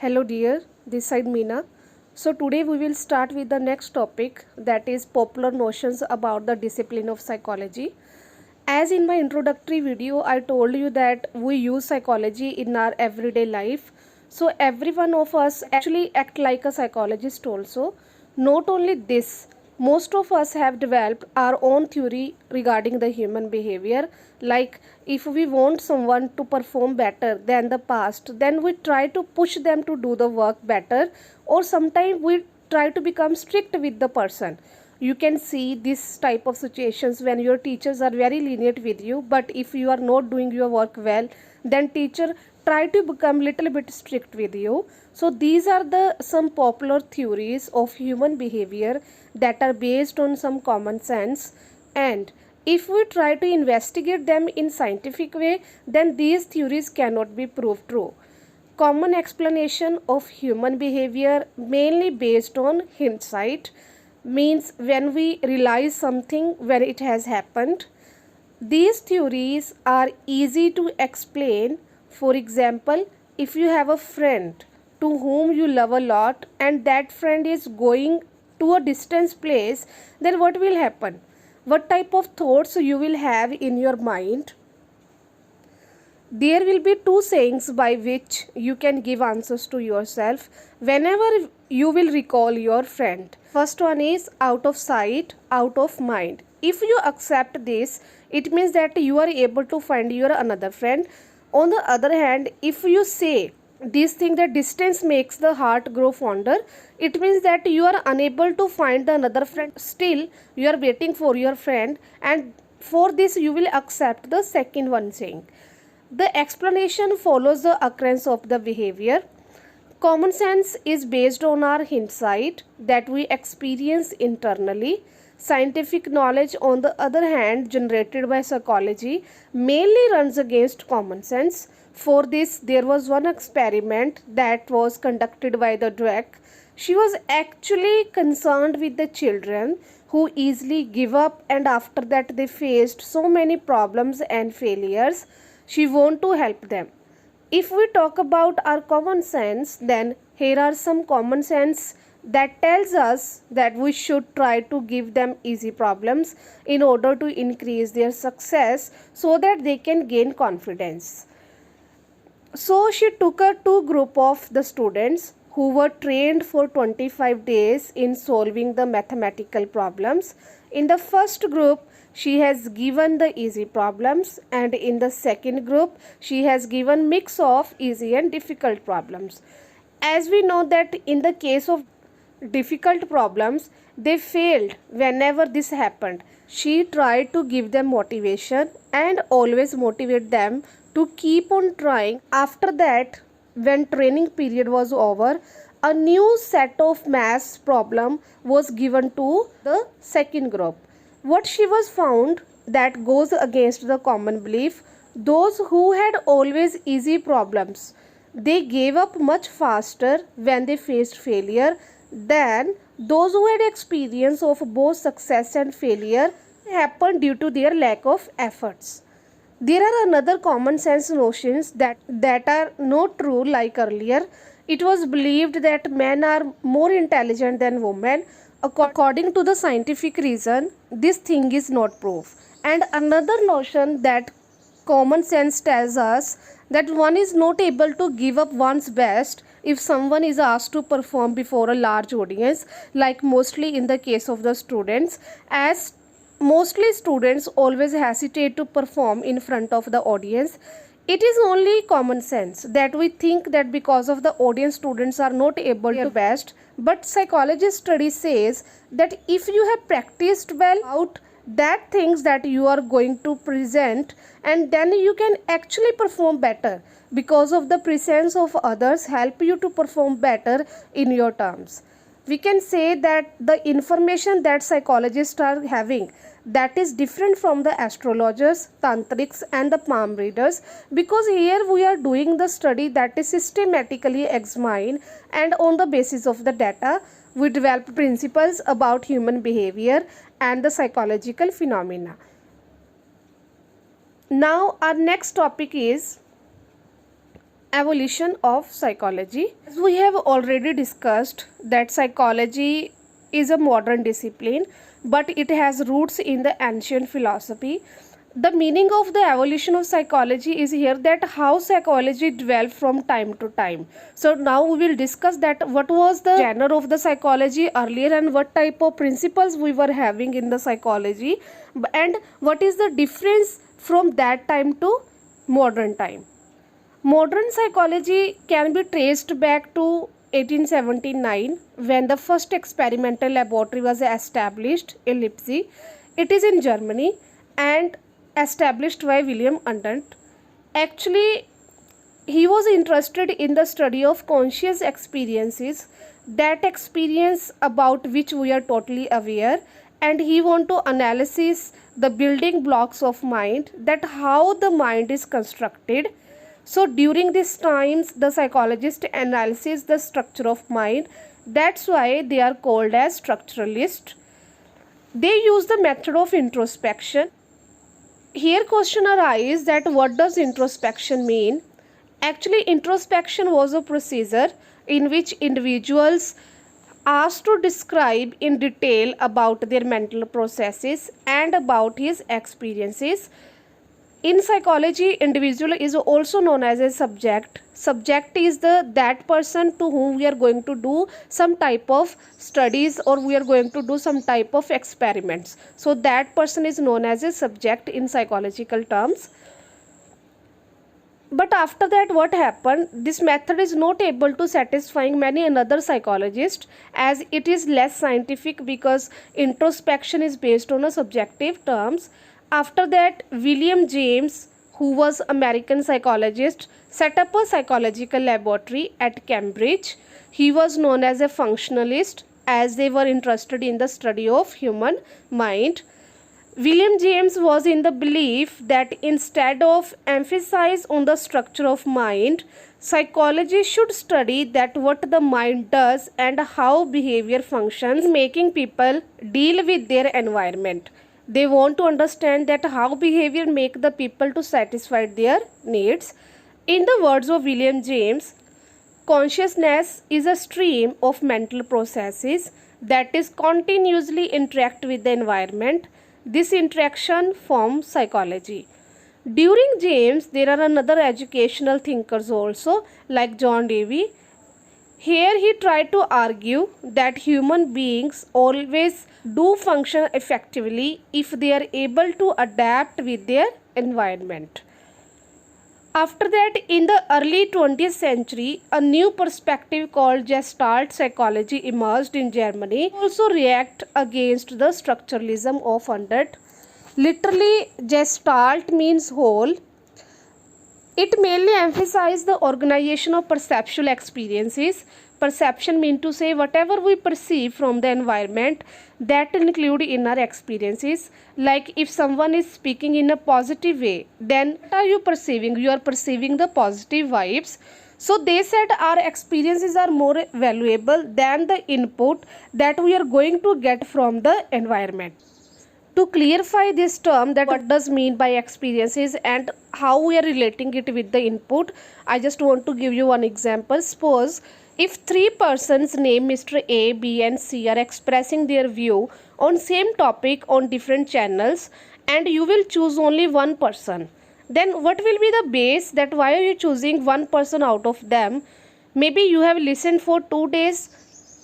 Hello dear, this side Meena. So today we will start with the next topic, that is popular notions about the discipline of psychology. As in my introductory video I told you that we use psychology in our everyday life. So every one of us actually act like a psychologist also. Not only this, most of us have developed our own theory regarding the human behavior. Like if we want someone to perform better than the past, then we try to push them to do the work better, or sometimes we try to become strict with the person. You can see this type of situations when your teachers are very lenient with you, but if you are not doing your work well, then teacher try to become little bit strict with you. So these are the some popular theories of human behavior that are based on some common sense, and if we try to investigate them in scientific way, then these theories cannot be proved true. Common explanation of human behavior mainly based on hindsight, means when we realize something when it has happened. These theories are easy to explain. For example, if you have a friend to whom you love a lot and that friend is going to a distant place, then what will happen? What type of thoughts you will have in your mind? There will be two sayings by which you can give answers to yourself whenever you will recall your friend. First one is out of sight, out of mind. If you accept this, it means that you are able to find your another friend. On the other hand, if you say this thing that distance makes the heart grow fonder, it means that you are unable to find another friend. Still, you are waiting for your friend, and for this you will accept the second one saying. The explanation follows the occurrence of the behavior. Common sense is based on our hindsight that we experience internally. Scientific knowledge, on the other hand, generated by psychology, mainly runs against common sense. For this, there was one experiment that was conducted by the Dweck. She was actually concerned with the children who easily give up, and after that they faced so many problems and failures. She want to help them. If we talk about our common sense, then here are some common sense that tells us that we should try to give them easy problems in order to increase their success so that they can gain confidence. So she took a two group of the students who were trained for 25 days in solving the mathematical problems. In the first group, she has given the easy problems, and in the second group she has given mix of easy and difficult problems. As we know that in the case of difficult problems, they failed whenever this happened. She tried to give them motivation and always motivate them to keep on trying. After that, when training period was over, a new set of maths problem was given to the second group. What she was found that goes against the common belief. Those who had always easy problems, they gave up much faster when they faced failure than those who had experience of both success and failure happened due to their lack of efforts. There are another common sense notions that are not true. Like earlier, it was believed that men are more intelligent than women. According to the scientific reason, this thing is not proof. And another notion that common sense tells us that one is not able to give up one's best if someone is asked to perform before a large audience, like mostly in the case of the students, as mostly students always hesitate to perform in front of the audience. It is only common sense that we think that because of the audience students are not able to best, but psychologist study says that if you have practiced well out that things that you are going to present, and then you can actually perform better because of the presence of others help you to perform better in your terms. We can say that the information that psychologists are having, that is different from the astrologers, tantrics and the palm readers, because here we are doing the study that is systematically examined, and on the basis of the data we develop principles about human behavior and the psychological phenomena. Now our next topic is Evolution of psychology. As we have already discussed that psychology is a modern discipline, but it has roots in the ancient philosophy. The meaning of the evolution of psychology is here that how psychology developed from time to time. So now we will discuss that what was the genre of the psychology earlier and what type of principles we were having in the psychology, and what is the difference from that time to modern time. Modern psychology can be traced back to 1879 when the first experimental laboratory was established in Leipzig. It is in Germany and established by William Unthank. Actually, he was interested in the study of conscious experiences, that experience about which we are totally aware, and he want to analysis the building blocks of mind, that how the mind is constructed. So during these times the psychologist analyzes the structure of mind. That's why they are called as structuralists. They use the method of introspection. Here question arises that what does introspection mean? Actually, introspection was a procedure in which individuals asked to describe in detail about their mental processes and about his experiences. In psychology, individual is also known as a subject. Subject is that person to whom we are going to do some type of studies or we are going to do some type of experiments. So that person is known as a subject in psychological terms. But after that, what happened? This method is not able to satisfying many another psychologists, as it is less scientific because introspection is based on a subjective terms. After that, William James, who was American psychologist, set up a psychological laboratory at Cambridge. He was known as a functionalist, as they were interested in the study of human mind. William James was in the belief that instead of emphasize on the structure of mind, psychology should study that what the mind does and how behavior functions, making people deal with their environment. They want to understand that how behavior make the people to satisfy their needs. In the words of William James, consciousness is a stream of mental processes that is continuously interact with the environment. This interaction forms psychology. During James, there are another educational thinkers also like John Dewey. Here he tried to argue that human beings always do function effectively if they are able to adapt with their environment. After that, in the early 20th century, a new perspective called Gestalt psychology emerged in Germany, also react against the structuralism of Unthank. Literally, Gestalt means whole. It mainly emphasizes the organization of perceptual experiences. Perception means to say whatever we perceive from the environment, that include inner experiences. Like if someone is speaking in a positive way, then what are you perceiving? You are perceiving the positive vibes. So they said our experiences are more valuable than the input that we are going to get from the environment. To clarify this term, that what does mean by experiences and how we are relating it with the input, I just want to give you one example. Suppose if three persons named Mr. A, B and C are expressing their view on same topic on different channels, and you will choose only one person, then what will be the base that why are you choosing one person out of them? Maybe you have listened for 2 days,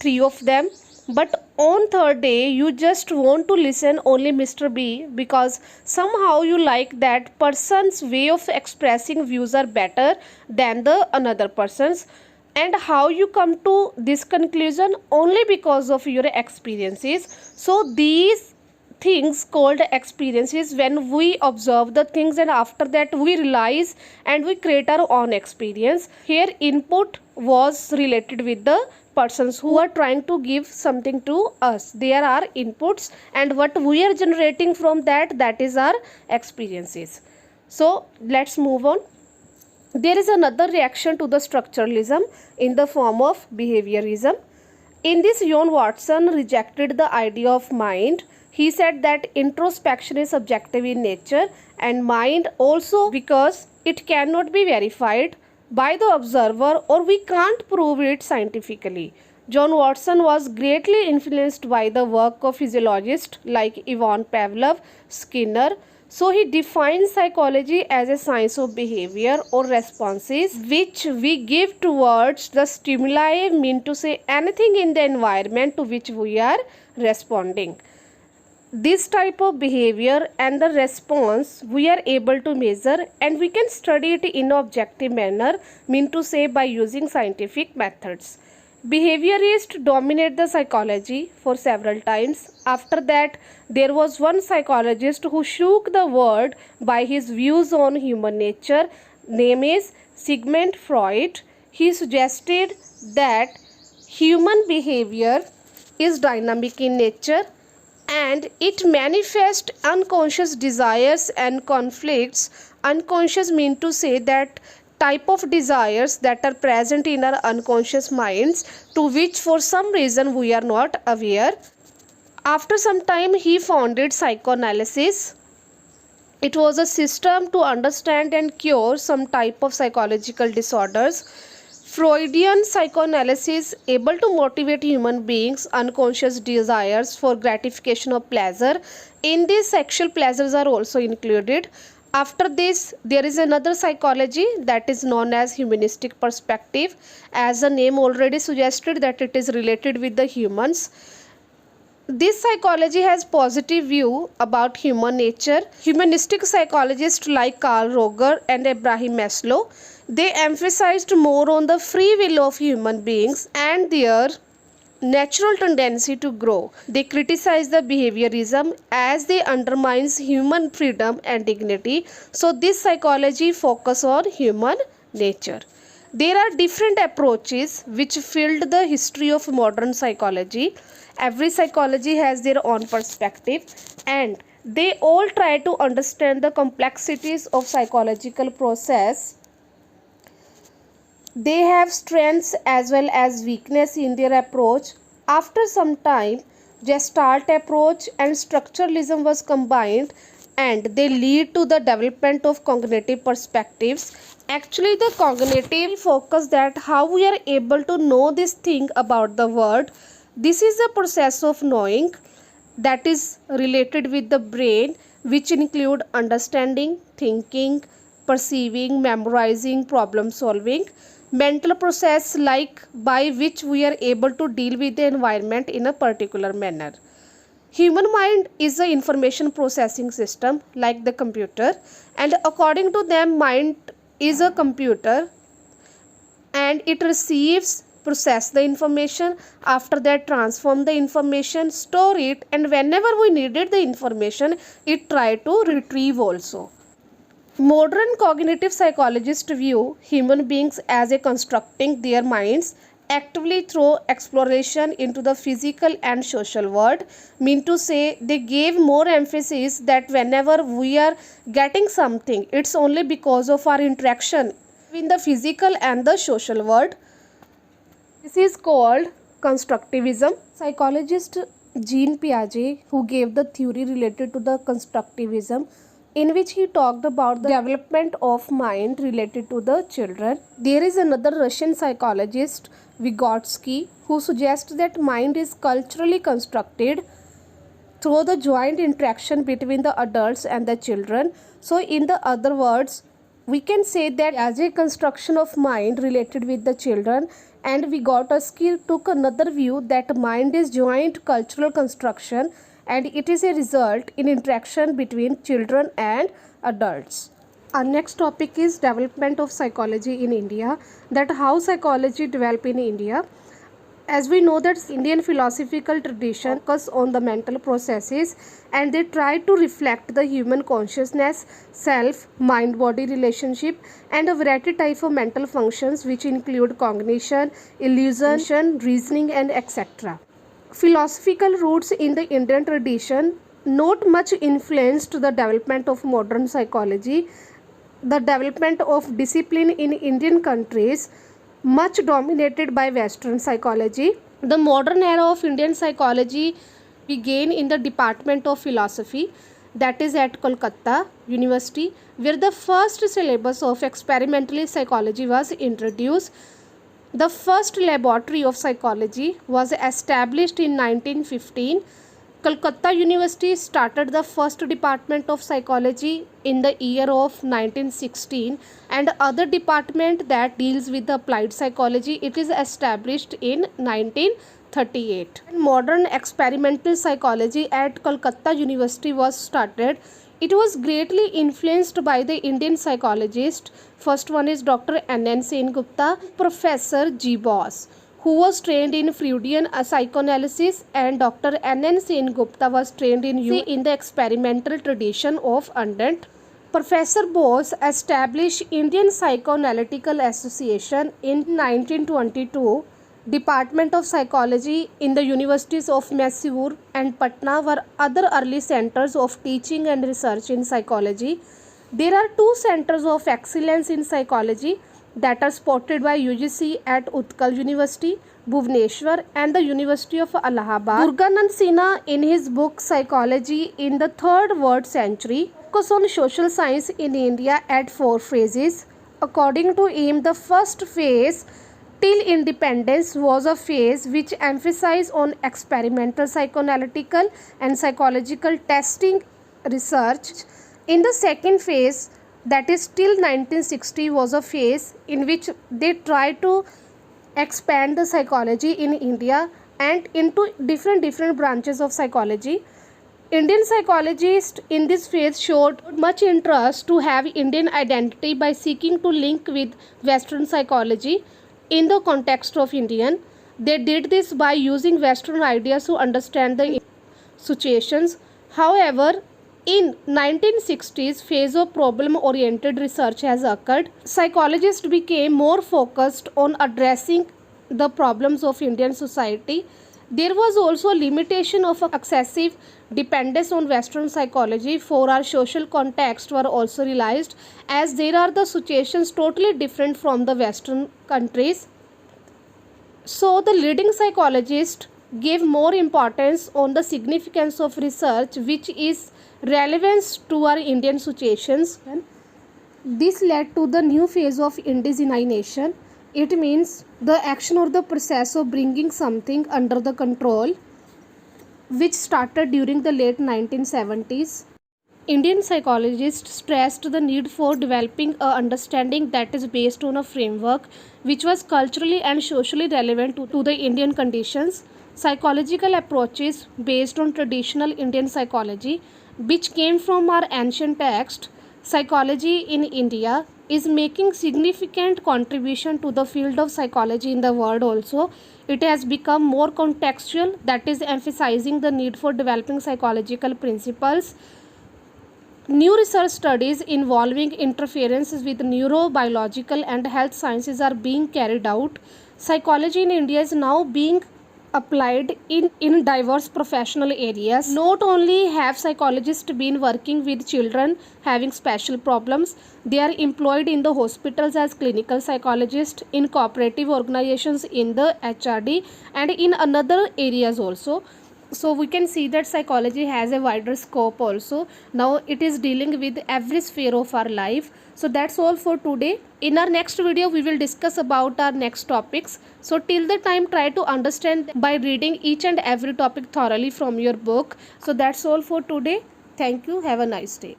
3 of them, but on third day you just want to listen only Mr. B because somehow you like that person's way of expressing views are better than the another person's. And how you come to this conclusion? Only because of your experiences. So these things called experiences, when we observe the things and after that we realize and we create our own experience. Here input was related with the persons who are trying to give something to us. There are inputs and what we are generating from that is our experiences. So let's move on. There is another reaction to the structuralism in the form of behaviorism. In this, John Watson rejected the idea of mind. He said that introspection is subjective in nature and mind also because it cannot be verified. by the observer, or we can't prove it scientifically. John Watson was greatly influenced by the work of physiologists like Ivan Pavlov, Skinner. So he defines psychology as a science of behavior or responses which we give towards the stimuli, mean to say anything in the environment to which we are responding. This type of behavior and the response we are able to measure, and we can study it in an objective manner, mean to say by using scientific methods. Behaviorists dominate the psychology for several times. After that, there was one psychologist who shook the world by his views on human nature. Name is Sigmund Freud. He suggested that human behavior is dynamic in nature and it manifests unconscious desires and conflicts. Unconscious mean to say that type of desires that are present in our unconscious minds, to which for some reason we are not aware. After some time, he founded psychoanalysis. It was a system to understand and cure some type of psychological disorders. Freudian psychoanalysis able to motivate human beings' unconscious desires for gratification of pleasure. In this, sexual pleasures are also included. After this, there is another psychology that is known as humanistic perspective. As the name already suggested that it is related with the humans. This psychology has positive view about human nature. Humanistic psychologists like Carl Roger and Abraham Maslow, they emphasized more on the free will of human beings and their natural tendency to grow. They criticize the behaviorism as they undermines human freedom and dignity. So this psychology focus on human nature. There are different approaches which filled the history of modern psychology. Every psychology has their own perspective and they all try to understand the complexities of psychological process. They have strengths as well as weakness in their approach. After some time, Gestalt approach and structuralism was combined and they lead to the development of cognitive perspectives. Actually, the cognitive focus that how we are able to know this thing about the world. This is a process of knowing that is related with the brain, which include understanding, thinking, perceiving, memorizing, problem solving. Mental process like by which we are able to deal with the environment in a particular manner. Human mind is an information processing system like the computer, and according to them, mind is a computer and it receives, process the information, after that transform the information, store it, and whenever we needed the information, it try to retrieve also. Modern cognitive psychologists view human beings as a constructing their minds actively through exploration into the physical and social world. Mean to say, they gave more emphasis that whenever we are getting something, it's only because of our interaction in the physical and the social world. This is called constructivism. Psychologist Jean Piaget, who gave the theory related to the constructivism, in which he talked about the development of mind related to the children. There is another Russian psychologist, Vygotsky, who suggests that mind is culturally constructed through the joint interaction between the adults and the children. So in the other words, we can say that as a construction of mind related with the children, and Vygotsky took another view that mind is joint cultural construction and it is a result in interaction between children and adults. Our next topic is development of psychology in India, that how psychology developed in India. As we know that Indian philosophical tradition focus on the mental processes and they try to reflect the human consciousness, self, mind-body relationship and a variety type of mental functions which include cognition, illusion, reasoning and etc. Philosophical roots in the Indian tradition not much influenced the development of modern psychology. The development of discipline in Indian countries much dominated by Western psychology. The modern era of Indian psychology began in the Department of Philosophy, that is at Kolkata. University, where the first syllabus of experimental psychology was introduced. The first laboratory of psychology was established in 1915. Calcutta University started the first department of psychology in the year of 1916, and other department that deals with the applied psychology, it is established in 1938. Modern experimental psychology at Calcutta University was started. It was greatly influenced by the Indian psychologists. First one is Dr. N.N. Sengupta, Professor G. Bose, who was trained in Freudian psychoanalysis, and Dr. N.N. Sengupta was trained in the experimental tradition of Undent. Professor Bose established Indian Psychoanalytical Association in 1922. Department of Psychology in the universities of Mysore and Patna were other early centers of teaching and research in psychology. There are two centers of excellence in psychology that are supported by UGC at Utkal University, Bhubaneswar, and the University of Allahabad. Durganand Sinha, in his book Psychology in the Third World Century, focus on social science in India at 4 phases. According to him, the first phase till independence was a phase which emphasized on experimental psychoanalytical and psychological testing research. In the second phase, that is till 1960, was a phase in which they tried to expand the psychology in India and into different branches of psychology. Indian psychologists in this phase showed much interest to have Indian identity by seeking to link with Western psychology in the context of Indian. They did this by using Western ideas to understand the situations. However, in 1960s, phase of problem-oriented research has occurred. Psychologists became more focused on addressing the problems of Indian society. There was also a limitation of excessive dependence on Western psychology for our social context were also realized, as there are the situations totally different from the Western countries. So the leading psychologists gave more importance on the significance of research which is relevant to our Indian situations. This led to the new phase of indigenization. It means the action or the process of bringing something under the control, which started during the late 1970s. Indian psychologists stressed the need for developing a understanding that is based on a framework which was culturally and socially relevant to the Indian conditions. Psychological approaches based on traditional Indian psychology, which came from our ancient text, psychology in India, is making significant contribution to the field of psychology in the world also. It has become more contextual, that is emphasizing the need for developing psychological principles. New research studies involving interferences with neurobiological and health sciences are being carried out. Psychology in India is now being applied in diverse professional areas. Not only have psychologists been working with children having special problems, they are employed in the hospitals as clinical psychologists, in cooperative organizations, in the HRD, and in another areas also. So we can see that psychology has a wider scope also. Now it is dealing with every sphere of our life. So that's all for today. In our next video we will discuss about our next topics. So till the time, try to understand by reading each and every topic thoroughly from your book. So that's all for today. Thank you. Have a nice day.